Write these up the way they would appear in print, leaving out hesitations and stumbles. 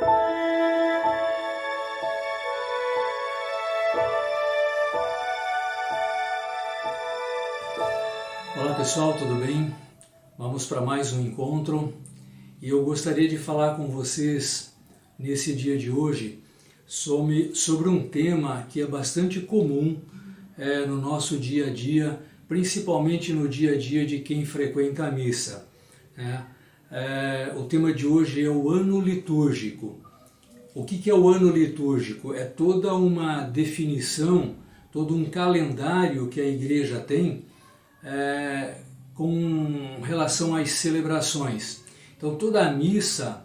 Olá pessoal, tudo bem? Vamos para mais um encontro e eu gostaria de falar com vocês nesse dia de hoje sobre um tema que é bastante comum no nosso dia a dia, principalmente no dia a dia de quem frequenta a missa. O tema de hoje é o ano litúrgico. O que é o ano litúrgico? É toda uma definição, todo um calendário que a igreja tem com relação às celebrações. Então toda a missa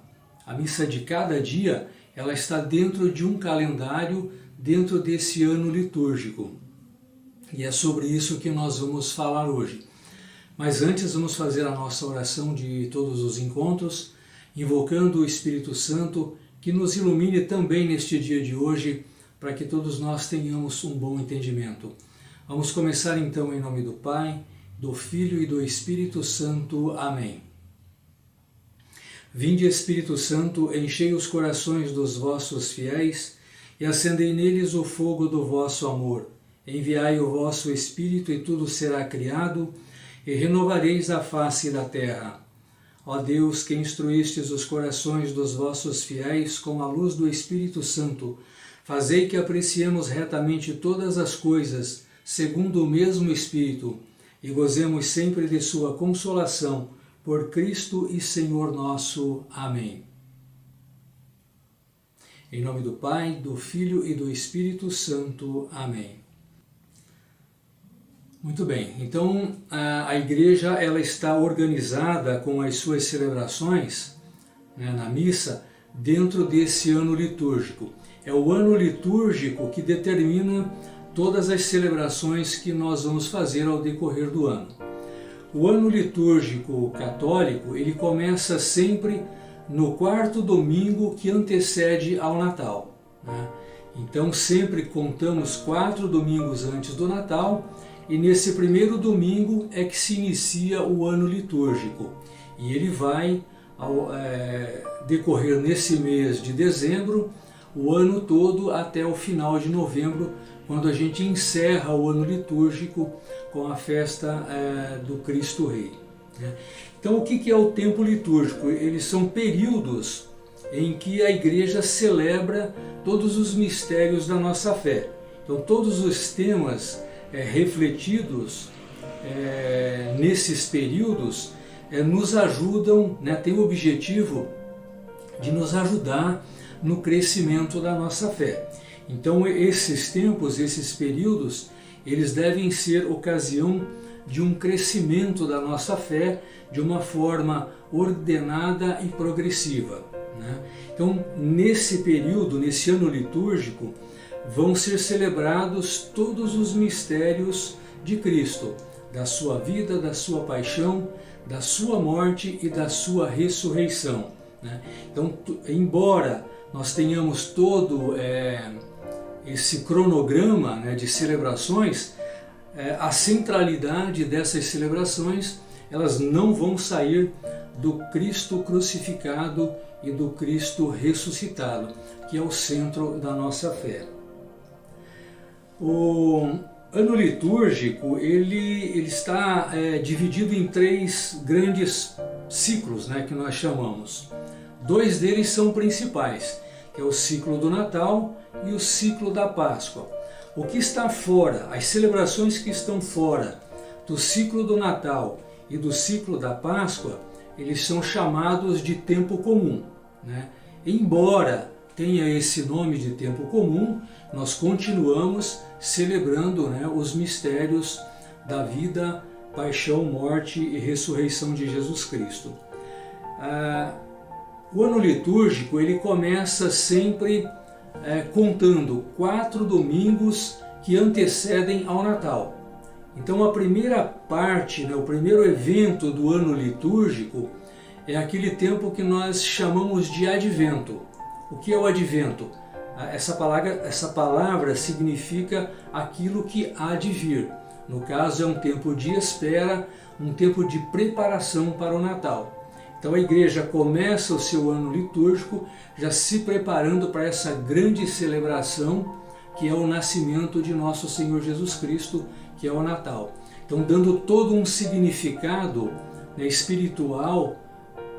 de cada dia, ela está dentro de um calendário, dentro desse ano litúrgico. E é sobre isso que nós vamos falar hoje. Mas antes vamos fazer a nossa oração de todos os encontros, invocando o Espírito Santo que nos ilumine também neste dia de hoje, para que todos nós tenhamos um bom entendimento. Vamos começar então em nome do Pai, do Filho e do Espírito Santo. Amém. Vinde, Espírito Santo, enchei os corações dos vossos fiéis e acendei neles o fogo do vosso amor. Enviai o vosso Espírito e tudo será criado e renovareis a face da terra. Ó Deus, que instruístes os corações dos vossos fiéis com a luz do Espírito Santo, fazei que apreciemos retamente todas as coisas, segundo o mesmo Espírito, e gozemos sempre de sua consolação, por Cristo e Senhor nosso. Amém. Em nome do Pai, do Filho e do Espírito Santo. Amém. Muito bem, então a igreja ela está organizada com as suas celebrações na missa dentro desse ano litúrgico. É o ano litúrgico que determina todas as celebrações que nós vamos fazer ao decorrer do ano. O ano litúrgico católico, ele começa sempre no quarto domingo que antecede ao Natal. Então sempre contamos 4 domingos antes do Natal e nesse primeiro domingo é que se inicia o ano litúrgico. E ele vai decorrer nesse mês de dezembro, o ano todo até o final de novembro, quando a gente encerra o ano litúrgico com a festa do Cristo Rei. Então, o que é o tempo litúrgico? Eles são períodos em que a igreja celebra todos os mistérios da nossa fé. Então, todos os temas refletidos nesses períodos nos ajudam, têm o objetivo de nos ajudar no crescimento da nossa fé. Então esses tempos, esses períodos, eles devem ser ocasião de um crescimento da nossa fé de uma forma ordenada e progressiva. Então nesse período, nesse ano litúrgico, vão ser celebrados todos os mistérios de Cristo, da sua vida, da sua paixão, da sua morte e da sua ressurreição. Então, embora nós tenhamos todo esse cronograma de celebrações, a centralidade dessas celebrações, elas não vão sair do Cristo crucificado e do Cristo ressuscitado, que é o centro da nossa fé. O ano litúrgico ele está dividido em 3 grandes ciclos, que nós chamamos. 2 deles são principais, que é o ciclo do Natal e o ciclo da Páscoa. O que está fora, as celebrações que estão fora do ciclo do Natal e do ciclo da Páscoa, eles são chamados de tempo comum. Embora tenha esse nome de tempo comum, nós continuamos celebrando os mistérios da vida, paixão, morte e ressurreição de Jesus Cristo. O ano litúrgico ele começa sempre contando 4 domingos que antecedem ao Natal. Então a primeira parte, o primeiro evento do ano litúrgico é aquele tempo que nós chamamos de Advento. O que é o Advento? Essa palavra significa aquilo que há de vir. No caso, é um tempo de espera, um tempo de preparação para o Natal. Então a igreja começa o seu ano litúrgico já se preparando para essa grande celebração que é o nascimento de nosso Senhor Jesus Cristo, que é o Natal. Então dando todo um significado, né, espiritual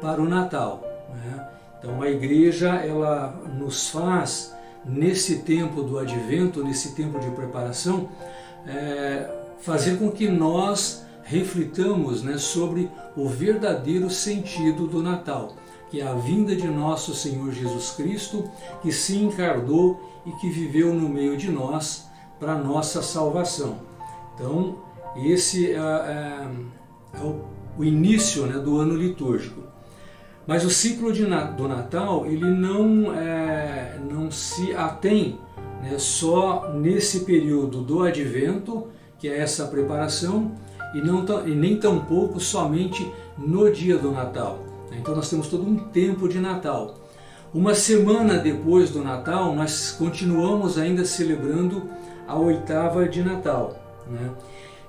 para o Natal, né? Então a igreja ela nos faz, nesse tempo do advento, nesse tempo de preparação, fazer com que nós reflitamos, né, sobre o verdadeiro sentido do Natal, que é a vinda de nosso Senhor Jesus Cristo, que se encarnou e que viveu no meio de nós para a nossa salvação. Então esse é o início, né, do ano litúrgico. Mas o ciclo do Natal ele não se atém, né, só nesse período do advento, que é essa preparação, e nem tampouco somente no dia do Natal. Então nós temos todo um tempo de Natal. Uma semana depois do Natal, nós continuamos ainda celebrando a oitava de Natal, né?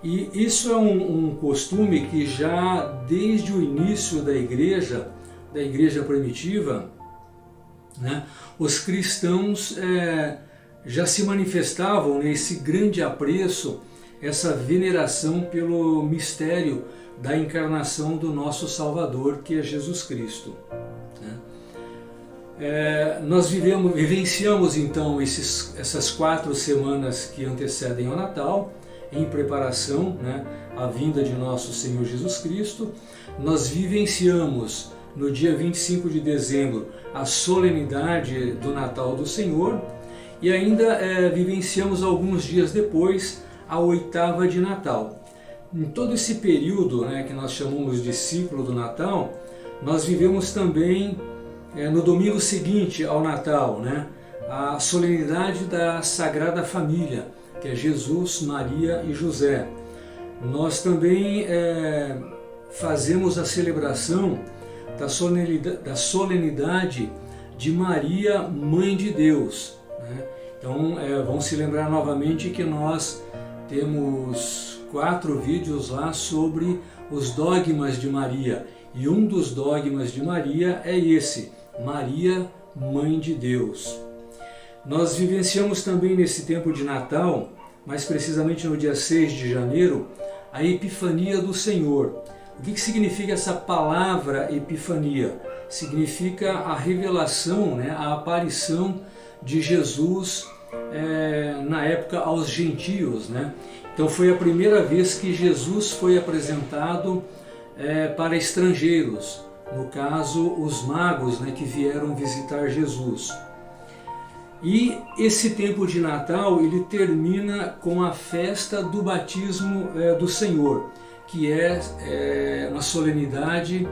E isso é um costume que já desde o início da igreja primitiva, né, os cristãos já se manifestavam nesse grande apreço, essa veneração pelo mistério da encarnação do nosso Salvador, que é Jesus Cristo, né? Nós vivenciamos então essas 4 semanas que antecedem ao Natal, em preparação, né, à vinda de nosso Senhor Jesus Cristo. Nós vivenciamos no dia 25 de dezembro a solenidade do Natal do Senhor e ainda vivenciamos alguns dias depois a oitava de Natal. Em todo esse período, né, que nós chamamos de ciclo do Natal, nós vivemos também no domingo seguinte ao Natal, né, a solenidade da Sagrada Família, que é Jesus, Maria e José. Nós também fazemos a celebração da solenidade de Maria, Mãe de Deus, né? Então vamos se lembrar novamente que nós temos 4 vídeos lá sobre os dogmas de Maria, e um dos dogmas de Maria é esse, Maria, Mãe de Deus. Nós vivenciamos também nesse tempo de Natal, mais precisamente no dia 6 de janeiro, a Epifania do Senhor. O que significa essa palavra Epifania? Significa a revelação, né, a aparição de Jesus na época aos gentios, né? Então foi a primeira vez que Jesus foi apresentado para estrangeiros, no caso os magos, né, que vieram visitar Jesus. E esse tempo de Natal ele termina com a festa do batismo do Senhor, que é uma solenidade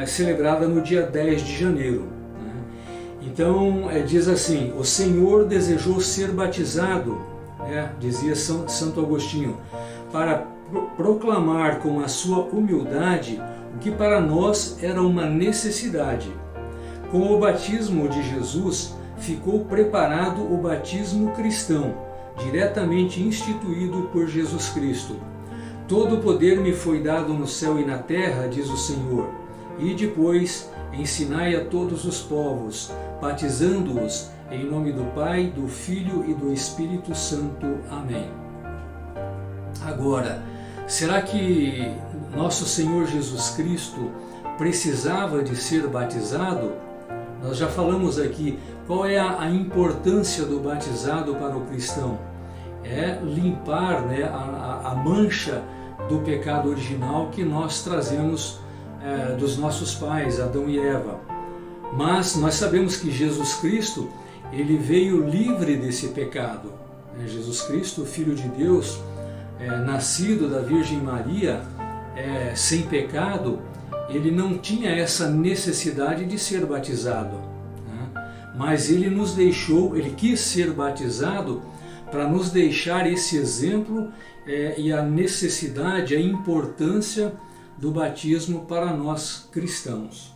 celebrada no dia 10 de janeiro. Né? Então diz assim, o Senhor desejou ser batizado, dizia Santo Agostinho, para proclamar com a sua humildade o que para nós era uma necessidade. Com o batismo de Jesus, ficou preparado o batismo cristão, diretamente instituído por Jesus Cristo. Todo o poder me foi dado no céu e na terra, diz o Senhor, e depois ensinai a todos os povos, batizando-os em nome do Pai, do Filho e do Espírito Santo. Amém. Agora, será que nosso Senhor Jesus Cristo precisava de ser batizado? Nós já falamos aqui qual é a importância do batizado para o cristão. É limpar, né, a mancha do pecado original que nós trazemos dos nossos pais, Adão e Eva. Mas nós sabemos que Jesus Cristo, ele veio livre desse pecado. Jesus Cristo, Filho de Deus, nascido da Virgem Maria, sem pecado, ele não tinha essa necessidade de ser batizado, né? Mas ele nos deixou, ele quis ser batizado para nos deixar esse exemplo e a necessidade, a importância do batismo para nós cristãos.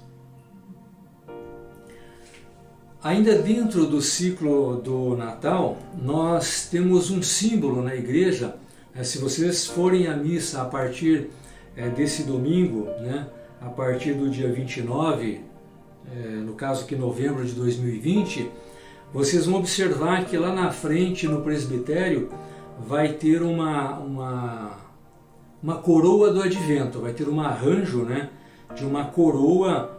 Ainda dentro do ciclo do Natal, nós temos um símbolo na igreja. Se vocês forem à missa a partir desse domingo, né, a partir do dia 29, no caso aqui novembro de 2020, vocês vão observar que lá na frente, no presbitério, vai ter uma coroa do advento, vai ter um arranjo, né, de uma coroa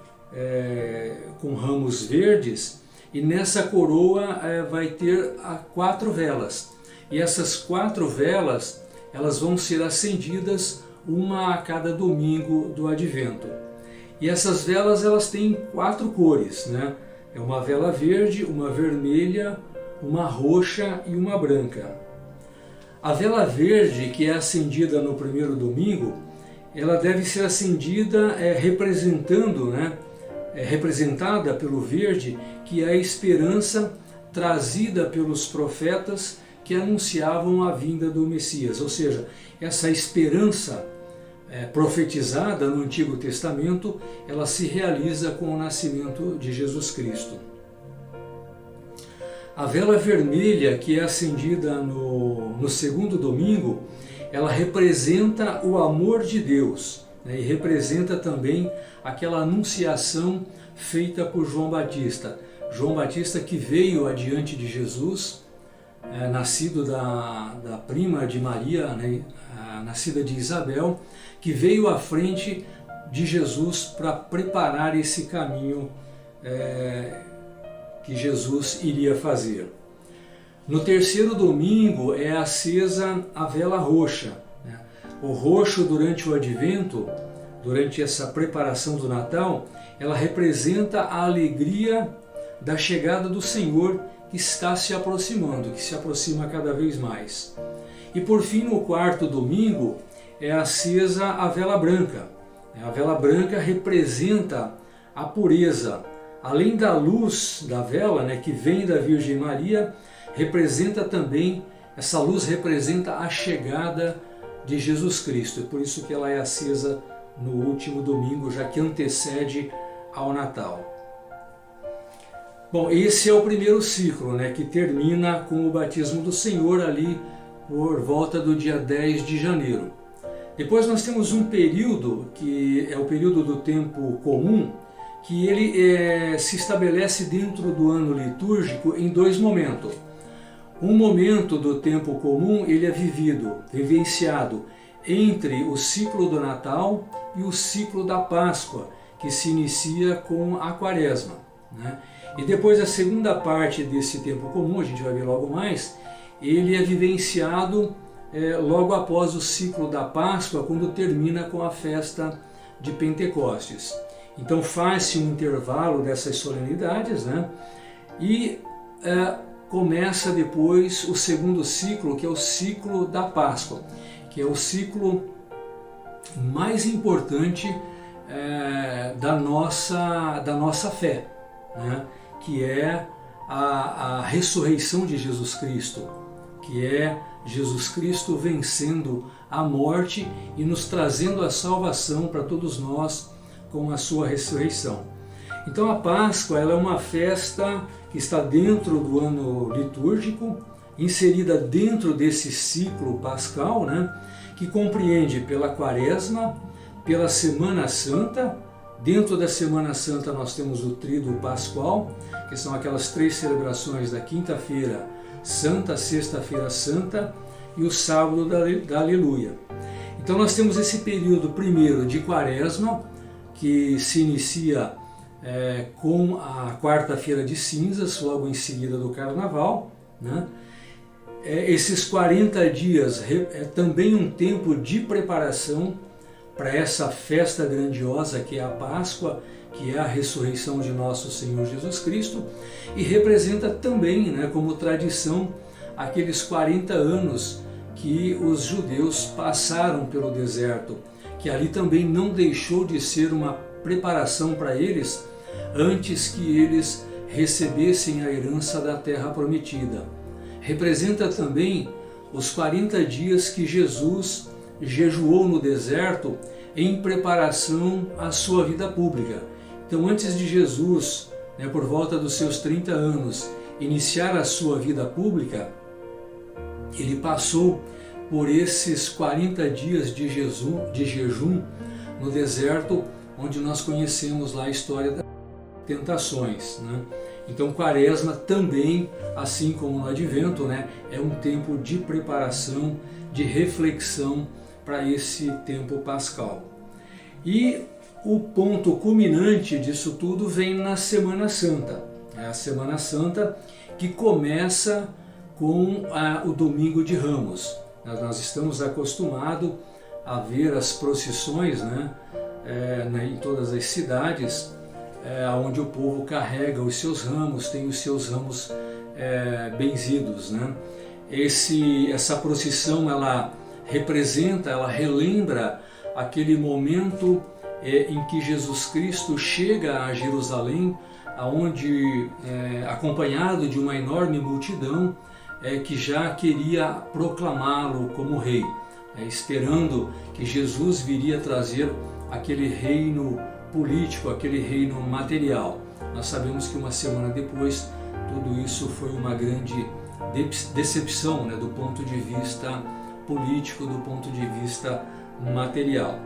com ramos verdes, e nessa coroa vai ter 4 velas. E essas 4 velas, elas vão ser acendidas uma a cada domingo do advento. E essas velas, elas têm 4 cores, né? É uma vela verde, uma vermelha, uma roxa e uma branca. A vela verde, que é acendida no primeiro domingo, ela deve ser acendida representando, né, representada pelo verde, que é a esperança trazida pelos profetas que anunciavam a vinda do Messias. Ou seja, essa esperança profetizada no Antigo Testamento, ela se realiza com o nascimento de Jesus Cristo. A vela vermelha, que é acendida no segundo domingo, ela representa o amor de Deus, né, e representa também aquela anunciação feita por João Batista. João Batista, que veio adiante de Jesus, nascido da prima de Maria, né, nascida de Isabel, que veio à frente de Jesus para preparar esse caminho que Jesus iria fazer. No terceiro domingo é acesa a vela roxa, né? O roxo, durante o advento, durante essa preparação do Natal, ela representa a alegria da chegada do Senhor, que está se aproximando, que se aproxima cada vez mais. E por fim, no quarto domingo, é acesa a vela branca. A vela branca representa a pureza. Além da luz da vela, né, que vem da Virgem Maria, representa também, essa luz representa a chegada de Jesus Cristo. É por isso que ela é acesa no último domingo, já que antecede ao Natal. Bom, esse é o primeiro ciclo, né, que termina com o batismo do Senhor ali por volta do dia 10 de janeiro. Depois nós temos um período, que é o período do tempo comum, que ele se estabelece dentro do ano litúrgico em 2 momentos. Um momento do tempo comum, ele é vivenciado entre o ciclo do Natal e o ciclo da Páscoa, que se inicia com a Quaresma, né? E depois a segunda parte desse tempo comum, a gente vai ver logo mais, ele é vivenciado logo após o ciclo da Páscoa, quando termina com a festa de Pentecostes. Então faz-se um intervalo dessas solenidades, né? E começa depois o segundo ciclo, que é o ciclo da Páscoa, que é o ciclo mais importante da nossa fé, né? Que é a ressurreição de Jesus Cristo, que é Jesus Cristo vencendo a morte e nos trazendo a salvação para todos nós com a sua ressurreição. Então a Páscoa, ela é uma festa que está dentro do ano litúrgico, inserida dentro desse ciclo pascal, né, que compreende pela Quaresma, pela Semana Santa. Dentro da Semana Santa nós temos o Tríduo Pascual, que são aquelas 3 celebrações da Quinta-feira Santa, Sexta-feira Santa e o Sábado da Aleluia. Então nós temos esse período primeiro de Quaresma, que se inicia com a Quarta-feira de Cinzas, logo em seguida do Carnaval, né? Esses 40 dias é também um tempo de preparação para essa festa grandiosa que é a Páscoa, que é a ressurreição de nosso Senhor Jesus Cristo, e representa também, né, como tradição, aqueles 40 anos que os judeus passaram pelo deserto, que ali também não deixou de ser uma preparação para eles antes que eles recebessem a herança da terra prometida. Representa também os 40 dias que Jesus jejuou no deserto em preparação à sua vida pública. Então, antes de Jesus, por volta dos seus 30 anos, iniciar a sua vida pública, ele passou por esses 40 dias de jejum no deserto onde nós conhecemos lá a história das tentações, né? Então, Quaresma também, assim como no Advento, né, é um tempo de preparação, de reflexão para esse tempo pascal. E o ponto culminante disso tudo vem na Semana Santa. É a Semana Santa que começa com o Domingo de Ramos. Nós estamos acostumados a ver as procissões, né, em todas as cidades, onde o povo carrega os seus ramos, tem os seus ramos benzidos, né? Essa procissão, ela representa, ela relembra aquele momento em que Jesus Cristo chega a Jerusalém, onde, acompanhado de uma enorme multidão, que já queria proclamá-lo como rei, esperando que Jesus viria trazer aquele reino político, aquele reino material. Nós sabemos que uma semana depois, tudo isso foi uma grande decepção, né, do ponto de vista político, do ponto de vista material.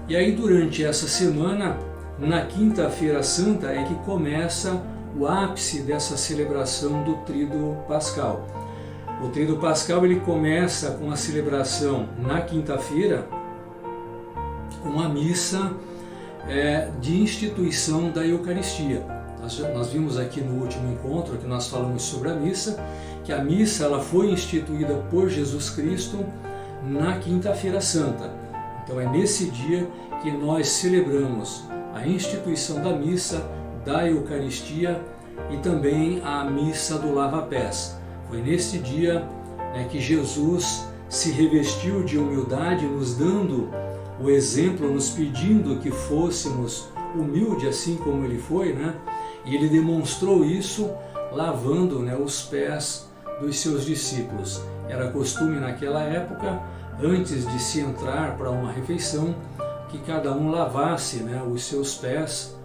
E aí, durante essa semana, na Quinta-feira Santa, é que começa o ápice dessa celebração do Tríduo Pascal. O Tríduo Pascal, ele começa com a celebração na quinta-feira, com a missa de instituição da Eucaristia. Nós vimos aqui no último encontro que nós falamos sobre a missa, que a missa ela foi instituída por Jesus Cristo na Quinta-feira Santa. Então é nesse dia que nós celebramos a instituição da missa, da Eucaristia e também a missa do lava-pés. Foi nesse dia, né, que Jesus se revestiu de humildade, nos dando o exemplo, nos pedindo que fôssemos humildes assim como ele foi, né? E ele demonstrou isso lavando, né, os pés dos seus discípulos. Era costume naquela época, antes de se entrar para uma refeição, que cada um lavasse, né, os seus pés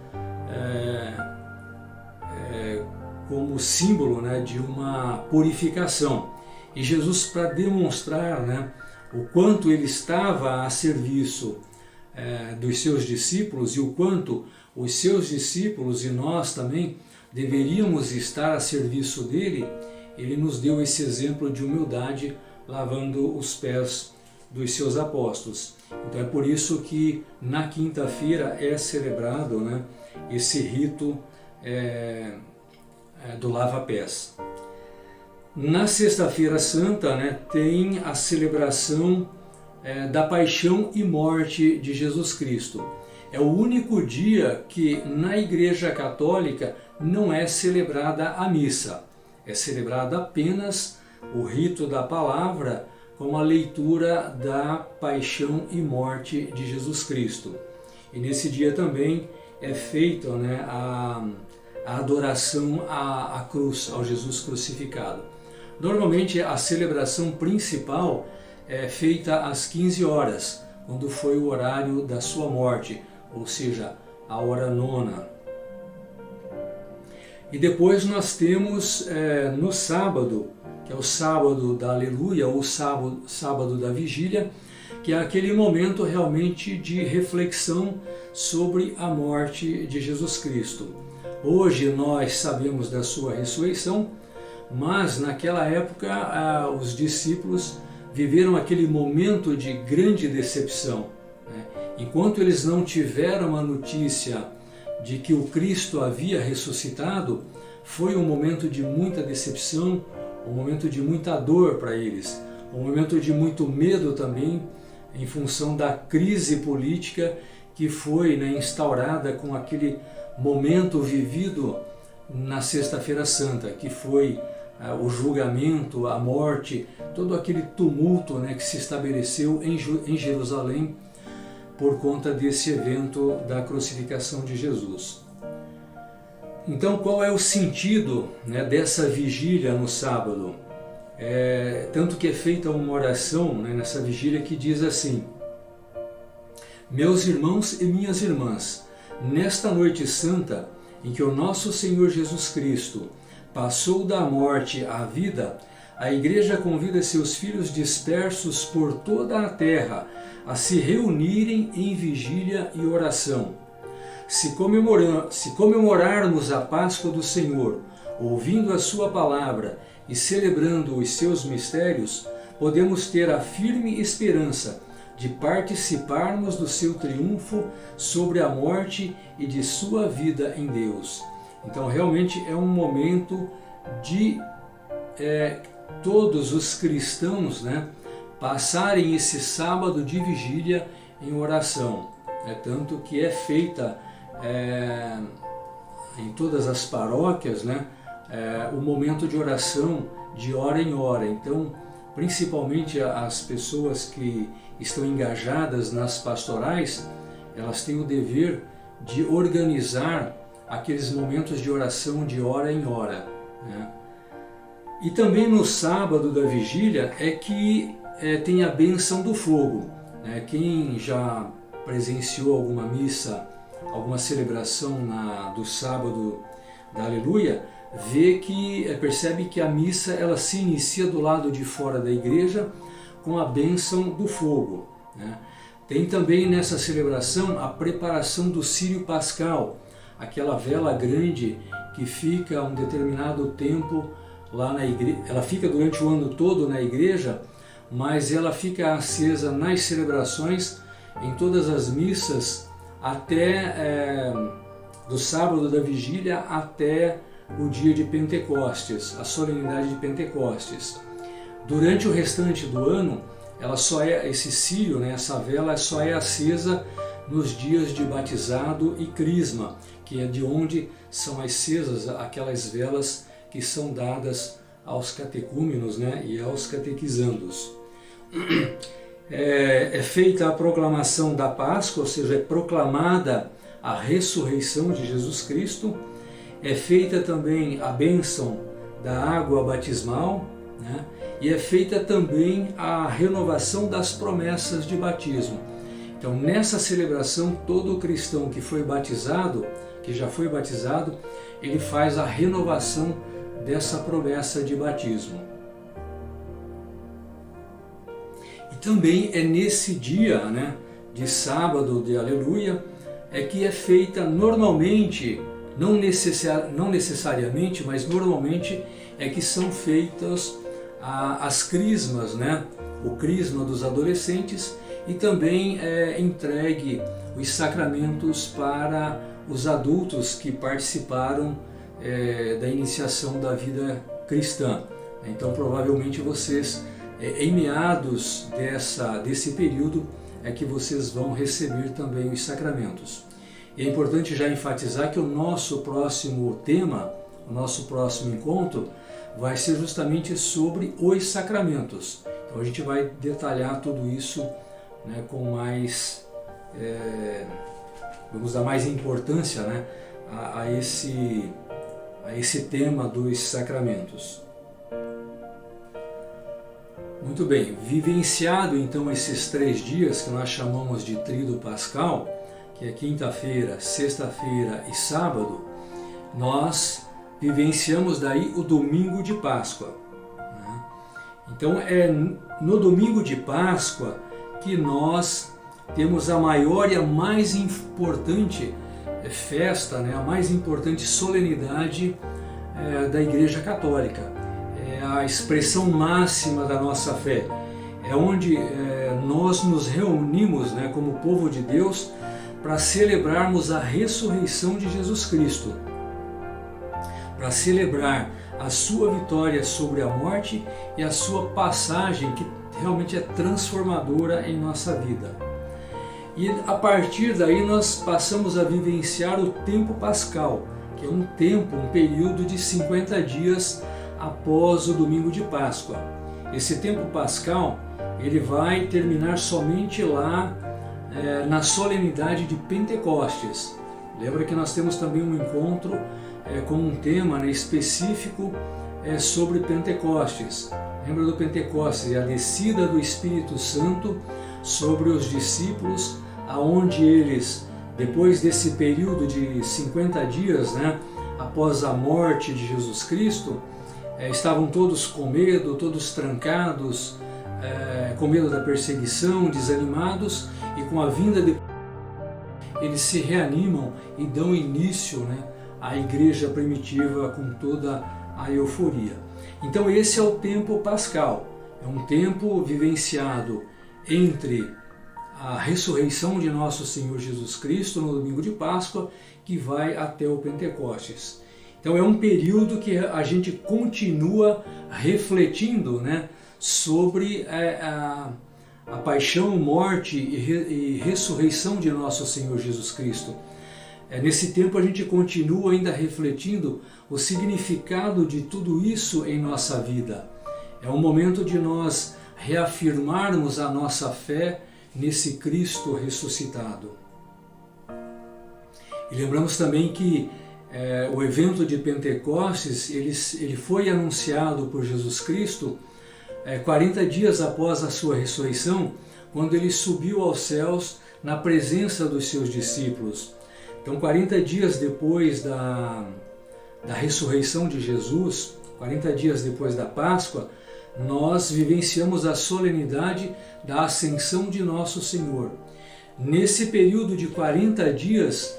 como símbolo, né, de uma purificação. E Jesus, para demonstrar, né, o quanto ele estava a serviço dos seus discípulos e o quanto os seus discípulos e nós também deveríamos estar a serviço dele, ele nos deu esse exemplo de humildade, lavando os pés dos seus apóstolos. Então é por isso que na quinta-feira é celebrado, né, esse rito do lava-pés. Na Sexta-feira Santa, né, tem a celebração da paixão e morte de Jesus Cristo. É o único dia que na Igreja Católica não é celebrada a missa. É celebrada apenas o rito da palavra com a leitura da paixão e morte de Jesus Cristo. E nesse dia também é feita, né, a adoração à cruz, ao Jesus crucificado. Normalmente a celebração principal é feita às 15 horas, quando foi o horário da sua morte, ou seja, a hora nona. E depois nós temos no sábado, que é o sábado da Aleluia, ou sábado da Vigília, que é aquele momento realmente de reflexão sobre a morte de Jesus Cristo. Hoje nós sabemos da sua ressurreição, mas naquela época os discípulos viveram aquele momento de grande decepção, né? Enquanto eles não tiveram a notícia de que o Cristo havia ressuscitado, foi um momento de muita decepção, um momento de muita dor para eles, um momento de muito medo também, em função da crise política que foi, né, instaurada com aquele momento vivido na Sexta-feira Santa, que foi o julgamento, a morte, todo aquele tumulto, né, que se estabeleceu em Jerusalém por conta desse evento da crucificação de Jesus. Então, qual é o sentido, né, dessa vigília no sábado? Tanto que é feita uma oração, né, nessa vigília que diz assim: Meus irmãos e minhas irmãs, nesta noite santa em que o nosso Senhor Jesus Cristo passou da morte à vida, a Igreja convida seus filhos dispersos por toda a terra a se reunirem em vigília e oração. Se comemorarmos a Páscoa do Senhor, ouvindo a sua palavra e celebrando os seus mistérios, podemos ter a firme esperança de participarmos do seu triunfo sobre a morte e de sua vida em Deus. Então, realmente é um momento de todos os cristãos, né, passarem esse sábado de vigília em oração. Tanto que é feita em todas as paróquias, né, o momento de oração de hora em hora. Então, principalmente as pessoas que estão engajadas nas pastorais, elas têm o dever de organizar aqueles momentos de oração de hora em hora, né? E também no sábado da vigília é que tem a bênção do fogo, né? Quem já presenciou alguma missa, alguma celebração do sábado da Aleluia, percebe que a missa ela se inicia do lado de fora da igreja com a bênção do fogo, né? Tem também nessa celebração a preparação do círio pascal, aquela vela grande que fica um determinado tempo lá na igreja. Ela fica durante o ano todo na igreja, mas ela fica acesa nas celebrações, em todas as missas, até do sábado da vigília até o dia de Pentecostes, a solenidade de Pentecostes. Durante o restante do ano, esse círio, né, essa vela só é acesa nos dias de batizado e crisma, que é de onde são acesas aquelas velas que são dadas aos catecúmenos, né, e aos catequizandos. É feita a proclamação da Páscoa, ou seja, é proclamada a ressurreição de Jesus Cristo. É feita também a bênção da água batismal, né, e é feita também a renovação das promessas de batismo. Então, nessa celebração, todo cristão que foi batizado, que já foi batizado, ele faz a renovação dessa promessa de batismo. E também é nesse dia, né, de sábado de Aleluia, que é feita normalmente, não necessariamente, mas normalmente é que são feitas as crismas, né, o crisma dos adolescentes, e também é entregue os sacramentos para os adultos que participaram da iniciação da vida cristã. Então, provavelmente vocês, em meados desse período, é que vocês vão receber também os sacramentos. E é importante já enfatizar que o nosso próximo tema, o nosso próximo encontro, vai ser justamente sobre os sacramentos. Então a gente vai detalhar tudo isso, né, com mais, vamos dar mais importância, né, a esse tema dos sacramentos. Muito bem, vivenciado então esses 3 dias que nós chamamos de Tríduo Pascal, que é quinta-feira, sexta-feira e sábado, nós vivenciamos daí o domingo de Páscoa, né? Então é no domingo de Páscoa que nós temos a maior e a mais importante festa, né? A mais importante solenidade da Igreja Católica. É a expressão máxima da nossa fé. É onde nós nos reunimos, né, como povo de Deus para celebrarmos a ressurreição de Jesus Cristo, para celebrar a sua vitória sobre a morte e a sua passagem, que realmente é transformadora em nossa vida. E a partir daí nós passamos a vivenciar o tempo pascal, que é um período de 50 dias após o domingo de Páscoa. Esse tempo pascal, ele vai terminar somente lá na solenidade de Pentecostes. Lembra que nós temos também um encontro com um tema, né, específico sobre Pentecostes. Lembra do Pentecostes? É a descida do Espírito Santo sobre os discípulos, aonde eles, depois desse período de 50 dias, né, após a morte de Jesus Cristo, estavam todos com medo, todos trancados, com medo da perseguição, desanimados, e com a vinda de... eles se reanimam e dão início, né, à igreja primitiva com toda a euforia. Então esse é o tempo pascal, é um tempo vivenciado entre a ressurreição de nosso Senhor Jesus Cristo no domingo de Páscoa, que vai até o Pentecostes. Então é um período que a gente continua refletindo, né, sobre a paixão, morte e ressurreição de nosso Senhor Jesus Cristo. Nesse tempo a gente continua ainda refletindo o significado de tudo isso em nossa vida. É um momento de nós reafirmarmos a nossa fé nesse Cristo ressuscitado. E lembramos também que o evento de Pentecostes ele foi anunciado por Jesus Cristo 40 dias após a sua ressurreição, quando ele subiu aos céus na presença dos seus discípulos. Então 40 dias depois da ressurreição de Jesus, 40 dias depois da Páscoa, nós vivenciamos a solenidade da ascensão de nosso Senhor. Nesse período de 40 dias,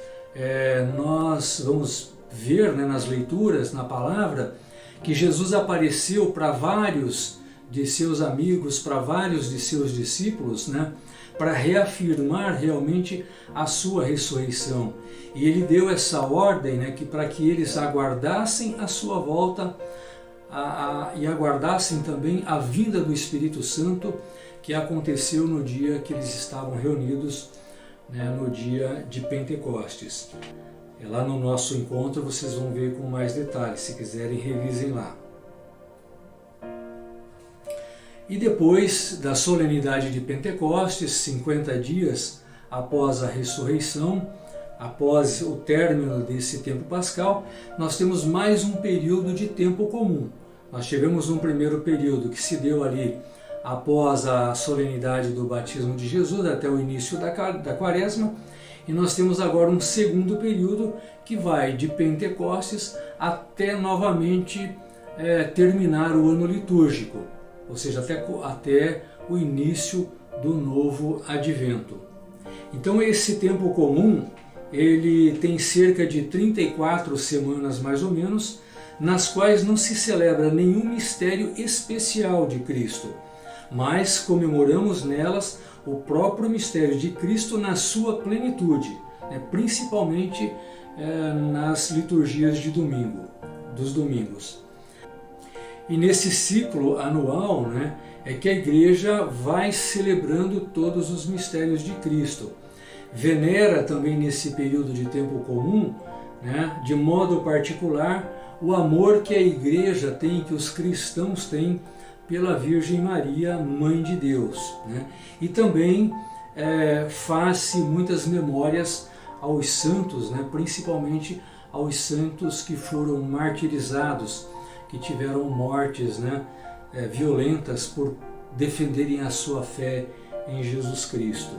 nós vamos ver, né, nas leituras, na palavra, que Jesus apareceu para vários de seus amigos, para vários de seus discípulos, né, para reafirmar realmente a sua ressurreição. E ele deu essa ordem, né, para que eles aguardassem a sua volta e aguardassem também a vinda do Espírito Santo, que aconteceu no dia que eles estavam reunidos, né, no dia de Pentecostes. Lá no nosso encontro vocês vão ver com mais detalhes, se quiserem revisem lá. E depois da solenidade de Pentecostes, 50 dias após a ressurreição, após o término desse tempo pascal, nós temos mais um período de tempo comum. Nós tivemos um primeiro período que se deu ali após a solenidade do batismo de Jesus, até o início da quaresma, e nós temos agora um segundo período que vai de Pentecostes até novamente terminar o ano litúrgico, ou seja, até o início do novo advento. Então esse tempo comum, ele tem cerca de 34 semanas mais ou menos, nas quais não se celebra nenhum mistério especial de Cristo, mas comemoramos nelas o próprio mistério de Cristo na sua plenitude, né, principalmente nas liturgias de domingo, dos domingos. E nesse ciclo anual, né, é que a igreja vai celebrando todos os mistérios de Cristo. Venera também nesse período de tempo comum, né, de modo particular, o amor que a igreja tem, que os cristãos têm pela Virgem Maria, Mãe de Deus, né? E também faz-se muitas memórias aos santos, né, principalmente aos santos que foram martirizados, que tiveram mortes, né, violentas por defenderem a sua fé em Jesus Cristo.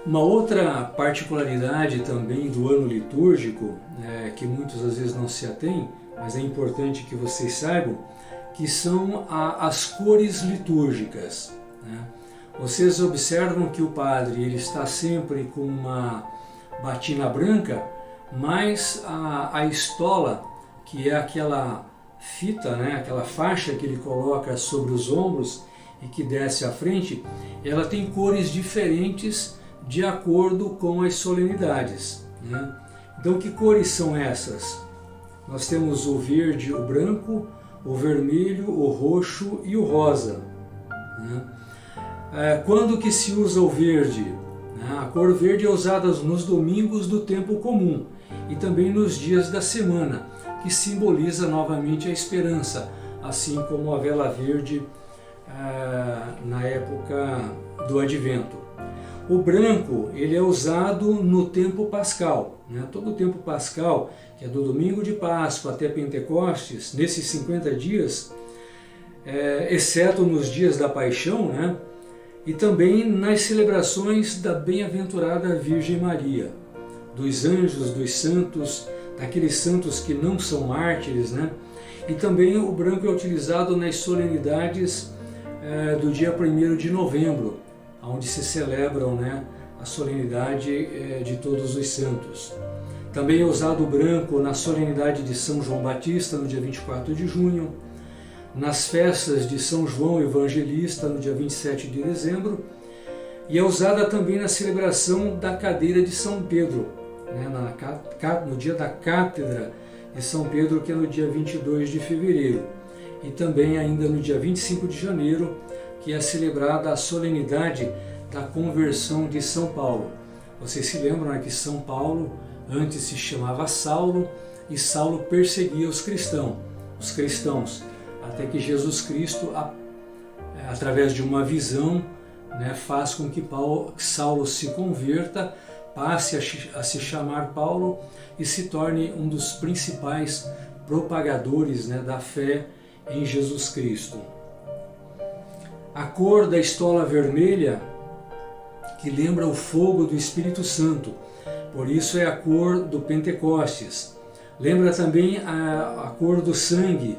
Uma outra particularidade também do ano litúrgico, que muitos às vezes não se atêm, mas é importante que vocês saibam, que são as cores litúrgicas, né? Vocês observam que o padre ele está sempre com uma batina branca, mas a estola, que é aquela fita, né, aquela faixa que ele coloca sobre os ombros e que desce à frente, ela tem cores diferentes de acordo com as solenidades, né? Então, que cores são essas? Nós temos o verde, o branco, o vermelho, o roxo e o rosa, né? Quando que se usa o verde? A cor verde é usada nos domingos do tempo comum e também nos dias da semana, que simboliza novamente a esperança, assim como a vela verde na época do Advento. O branco ele é usado no tempo pascal, né? Todo o tempo pascal, que é do domingo de Páscoa até Pentecostes, nesses 50 dias, exceto nos dias da Paixão, né? E também nas celebrações da Bem-aventurada Virgem Maria, dos anjos, dos santos, daqueles santos que não são mártires, né? E também o branco é utilizado nas solenidades do dia 1º de novembro, onde se celebram, né, a solenidade de Todos os Santos. Também é usado o branco na solenidade de São João Batista, no dia 24 de junho, nas festas de São João Evangelista, no dia 27 de dezembro, e é usada também na celebração da cadeira de São Pedro, né, no dia da cátedra de São Pedro, que é no dia 22 de fevereiro, e também ainda no dia 25 de janeiro, que é celebrada a solenidade da conversão de São Paulo. Vocês se lembram, né, que São Paulo antes se chamava Saulo, e Saulo perseguia os cristãos, até que Jesus Cristo, através de uma visão, né, faz com que Saulo se converta, passe a se chamar Paulo e se torne um dos principais propagadores, né, da fé em Jesus Cristo. A cor da estola vermelha, que lembra o fogo do Espírito Santo, por isso é a cor do Pentecostes. Lembra também a cor do sangue,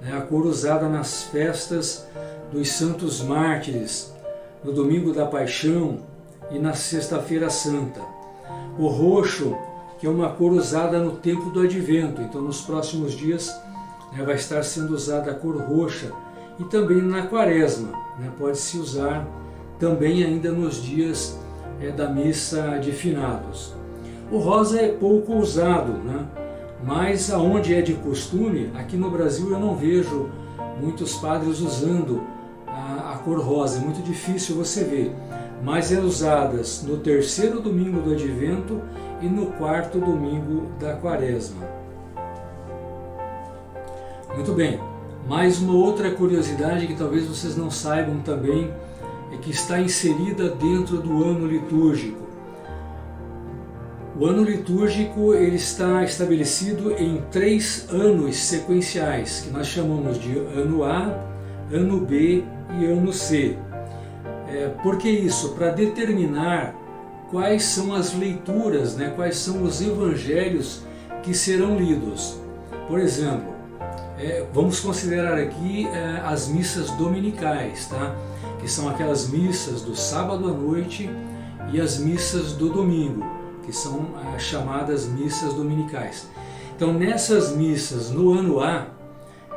né, a cor usada nas festas dos santos mártires, no domingo da Paixão e na Sexta-feira Santa. O roxo, que é uma cor usada no tempo do Advento, então nos próximos dias, né, vai estar sendo usada a cor roxa, e também na Quaresma, né, pode-se usar também ainda nos dias da missa de finados. O rosa é pouco usado, né, mas aonde é de costume, aqui no Brasil eu não vejo muitos padres usando a cor rosa, é muito difícil você ver, mas é usadas no terceiro domingo do Advento e no quarto domingo da Quaresma. Muito bem, mais uma outra curiosidade que talvez vocês não saibam também, é que está inserida dentro do ano litúrgico. O ano litúrgico ele está estabelecido em 3 anos sequenciais, que nós chamamos de ano A, ano B e ano C. Por que isso? Para determinar quais são as leituras, né, quais são os evangelhos que serão lidos. Por exemplo, vamos considerar aqui as missas dominicais, tá? Que são aquelas missas do sábado à noite e as missas do domingo, que são chamadas missas dominicais. Então, nessas missas, no ano A,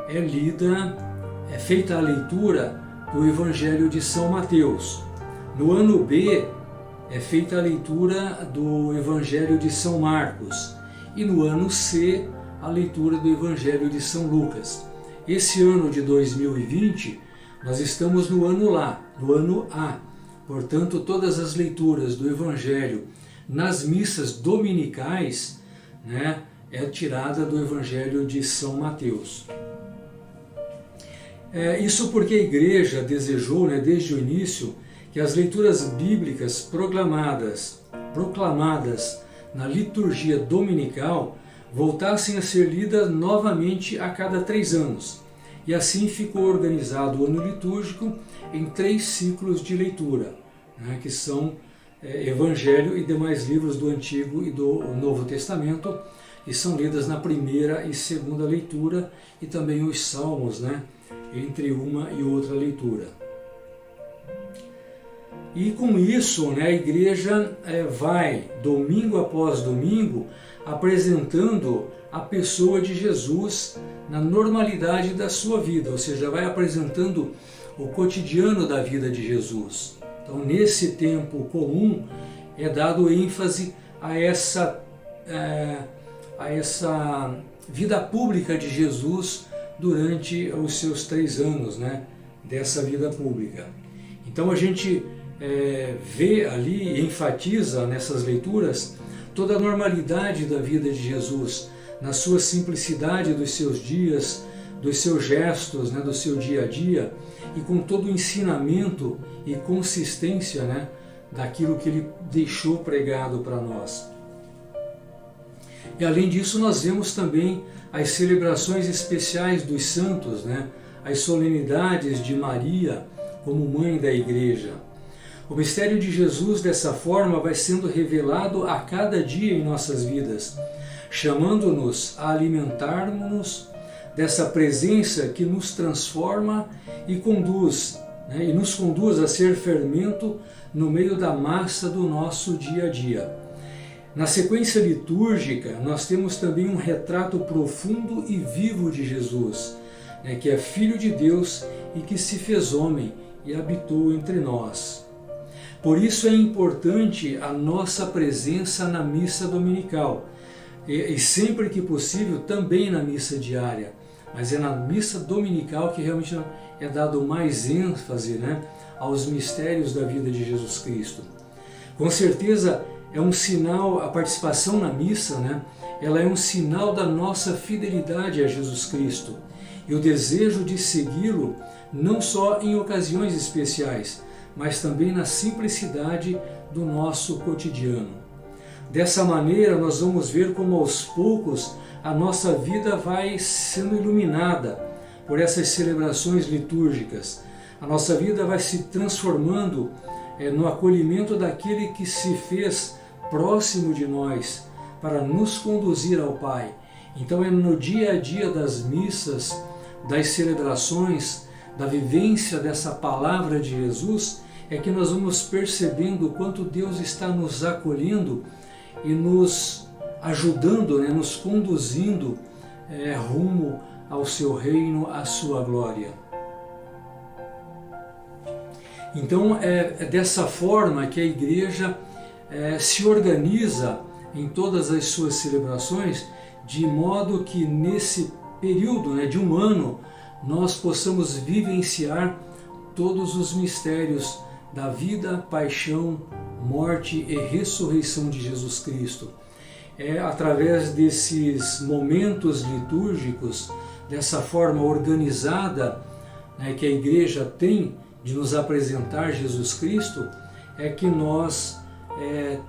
é feita a leitura do Evangelho de São Mateus. No ano B, é feita a leitura do Evangelho de São Marcos. E no ano C, a leitura do Evangelho de São Lucas. Esse ano de 2020, nós estamos no ano A. Portanto, todas as leituras do Evangelho nas missas dominicais, né, é tirada do Evangelho de São Mateus. Isso porque a Igreja desejou, né, desde o início, que as leituras bíblicas proclamadas na liturgia dominical voltassem a ser lidas novamente a cada 3 anos. E assim ficou organizado o ano litúrgico em 3 ciclos de leitura, né, que são Evangelho e demais livros do Antigo e do Novo Testamento, e são lidas na primeira e segunda leitura, e também os Salmos, né, entre uma e outra leitura. E com isso, né, a Igreja vai, domingo após domingo, apresentando a pessoa de Jesus na normalidade da sua vida, ou seja, vai apresentando o cotidiano da vida de Jesus. Então, nesse tempo comum, é dado ênfase a essa vida pública de Jesus durante os seus 3 anos, né, dessa vida pública. Então, a gente vê ali, enfatiza nessas leituras, toda a normalidade da vida de Jesus, na sua simplicidade dos seus dias, dos seus gestos, né, do seu dia a dia, e com todo o ensinamento e consistência, né, daquilo que ele deixou pregado para nós. E além disso, nós vemos também as celebrações especiais dos santos, né, as solenidades de Maria como mãe da Igreja. O mistério de Jesus, dessa forma, vai sendo revelado a cada dia em nossas vidas, chamando-nos a alimentarmos-nos dessa presença que nos transforma e conduz né, e nos conduz a ser fermento no meio da massa do nosso dia a dia. Na sequência litúrgica, nós temos também um retrato profundo e vivo de Jesus, né, que é Filho de Deus e que se fez homem e habitou entre nós. Por isso é importante a nossa presença na missa dominical e sempre que possível também na missa diária, mas é na missa dominical que realmente é dado mais ênfase, né, aos mistérios da vida de Jesus Cristo. Com certeza é um sinal, a participação na missa, né, ela é um sinal da nossa fidelidade a Jesus Cristo e o desejo de segui-lo não só em ocasiões especiais, mas também na simplicidade do nosso cotidiano. Dessa maneira, nós vamos ver como aos poucos a nossa vida vai sendo iluminada por essas celebrações litúrgicas. A nossa vida vai se transformando no acolhimento daquele que se fez próximo de nós para nos conduzir ao Pai. Então é no dia a dia das missas, das celebrações, da vivência dessa palavra de Jesus, é que nós vamos percebendo o quanto Deus está nos acolhendo e nos ajudando, né, nos conduzindo rumo ao seu reino, à sua glória. Então é dessa forma que a Igreja se organiza em todas as suas celebrações, de modo que nesse período, né, de um ano, nós possamos vivenciar todos os mistérios da vida, paixão, morte e ressurreição de Jesus Cristo. É através desses momentos litúrgicos, dessa forma organizada, né, que a Igreja tem de nos apresentar Jesus Cristo, é que nós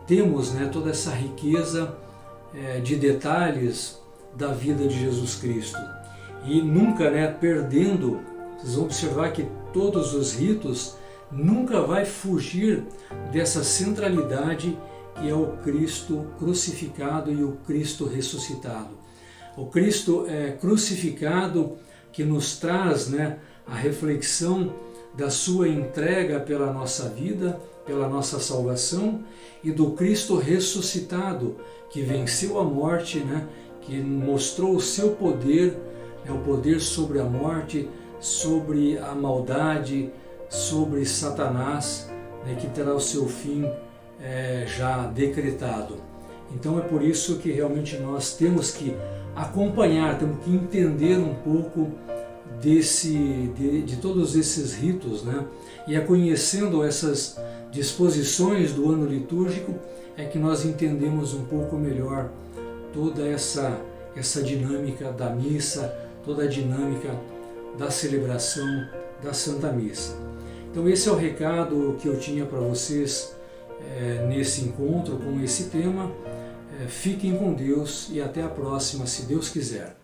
temos, né, toda essa riqueza de detalhes da vida de Jesus Cristo. E nunca, né, perdendo, vocês vão observar que todos os ritos nunca vai fugir dessa centralidade que é o Cristo crucificado e o Cristo ressuscitado. O Cristo crucificado que nos traz, né, a reflexão da sua entrega pela nossa vida, pela nossa salvação, e do Cristo ressuscitado que venceu a morte, né, que mostrou o seu poder, o poder sobre a morte, sobre a maldade, sobre Satanás, né, que terá o seu fim já decretado. Então é por isso que realmente nós temos que acompanhar, temos que entender um pouco de todos esses ritos, né? E é conhecendo essas disposições do ano litúrgico é que nós entendemos um pouco melhor toda essa dinâmica da missa, toda a dinâmica da celebração da Santa Missa. Então esse é o recado que eu tinha para vocês nesse encontro com esse tema. Fiquem com Deus e até a próxima, se Deus quiser.